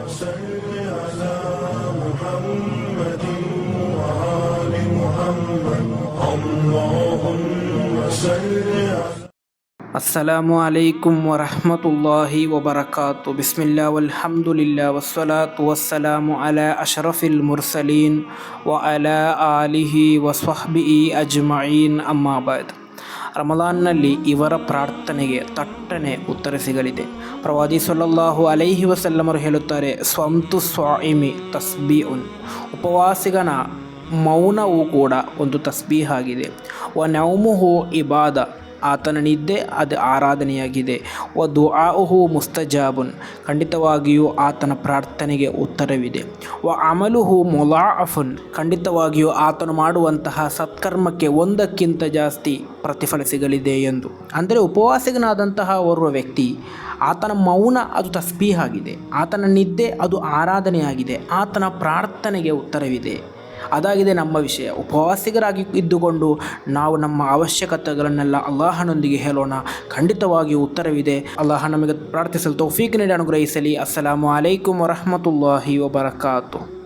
صل على محمد وآل محمد اللهم صل على ಅಸ್ಸಲಾಮು ಅಲೈಕುಂ ವರಹಮತುಲ್ಲಾಹಿ ವಬರಕಾತು. ಬಿಸ್ಮಿಲ್ಲಾ ವಲ್ಹಮ್ದುಲಿಲ್ಲಾ ವಸ್ಸಲಾತು ವಸ್ಸಲಾಮು ಅಲಾ ಅಶ್ರಫಿಲ್ ಮುರ್ಸಲೀನ್ ವ ಅಲಾ ಆಲಿಹಿ ವಸ್ವಹ್ಬಿಹಿ ಅಜ್ಮഈನ್. ಅಮ್ಮಾ ಬಾದ್. ರಮಲಾನ್ನಲ್ಲಿ ಇವರ ಪ್ರಾರ್ಥನೆಗೆ ತಟ್ಟನೆ ಉತ್ತರ ಸಿಗಲಿದೆ. ಪ್ರವಾದಿ ಸಲ್ಲಲ್ಲಾಹು ಅಲೈಹಿ ವಸಲ್ಲಮರು ಹೇಳುತ್ತಾರೆ, ಸ್ವಂತು ಸ್ವಾಯಿಮಿ ತಸ್ಬೀಉನ್, ಉಪವಾಸಿಗನ ಮೌನವೂ ಕೂಡ ಒಂದು ತಸ್ಬೀಹ್ ಆಗಿದೆ. ವ ನೌಮುಹು ಇಬಾದ, ಆತನ ನಿದ್ದೆ ಅದು ಆರಾಧನೆಯಾಗಿದೆ. ವ ದುಆഉಹು ಮುಸ್ತಜಾಬುನ್, ಖಂಡಿತವಾಗಿಯೂ ಆತನ ಪ್ರಾರ್ಥನೆಗೆ ಉತ್ತರವಿದೆ. ವ ಅಮಲುಹು ಮುಲಾಅಫುನ್, ಖಂಡಿತವಾಗಿಯೂ ಆತನು ಮಾಡುವಂತಹ ಸತ್ಕರ್ಮಕ್ಕೆ ಒಂದಕ್ಕಿಂತ ಜಾಸ್ತಿ ಪ್ರತಿಫಲ ಸಿಗಲಿದೆ ಎಂದು. ಅಂದರೆ ಉಪವಾಸಿಗನಾದಂತಹ ಓರ್ವ ವ್ಯಕ್ತಿ, ಆತನ ಮೌನ ಅದು ತಸ್ಬೀಹ್ ಆಗಿದೆ, ಆತನ ನಿದ್ದೆ ಅದು ಆರಾಧನೆಯಾಗಿದೆ, ಆತನ ಪ್ರಾರ್ಥನೆಗೆ ಉತ್ತರವಿದೆ. ಅದಾಗಿದೆ ನಮ್ಮ ವಿಷಯ. ಉಪವಾಸಿಗರಾಗಿ ಇದ್ದುಕೊಂಡು ನಾವು ನಮ್ಮ ಅವಶ್ಯಕತೆಗಳನ್ನೆಲ್ಲ ಅಲ್ಲಾಹನೊಂದಿಗೆ ಹೇಳೋಣ, ಖಂಡಿತವಾಗಿಯೂ ಉತ್ತರವಿದೆ. ಅಲ್ಲಾಹ ನಮಗೆ ಪ್ರಾರ್ಥಿಸಲು ತೌಫೀಕ್ ನೀಡಿ ಅನುಗ್ರಹಿಸಲಿ. ಅಸ್ಸಲಾಮು ಅಲೈಕುಂ ವರಹಮತುಲ್ಲಾಹಿ ವಬರಕಾತು.